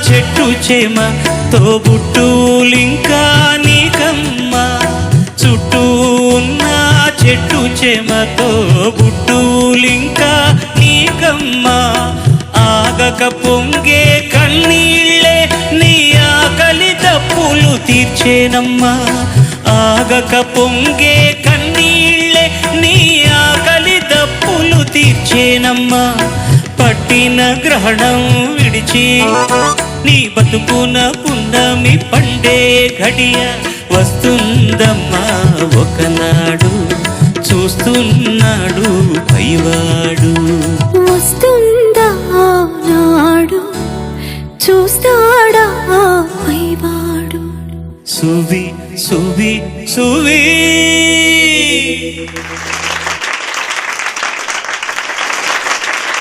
చెట్టు చేమ తోబుట్టులింకా నీకమ్మ చుట్టూ ఉన్న చెట్టు చేమ తోబుట్టులింకా నీకమ్మ ఆగక పొంగే కన్నీళ్ళే నీ ఆకలి తప్పులు తీర్చేనమ్మా ఆగక పొంగే కన్నీళ్ళే నీ ఆకలి తప్పులు తీర్చేనమ్మా పట్టిన గ్రహణం విడిచి నీ బతుకున పున్నమి పండే ఘడియ వస్తుందమ్మా ఒకనాడు చూస్తున్నాడు పైవాడు వస్తుందా నాడు చూస్తాడా పైవాడు సువి సువి సువి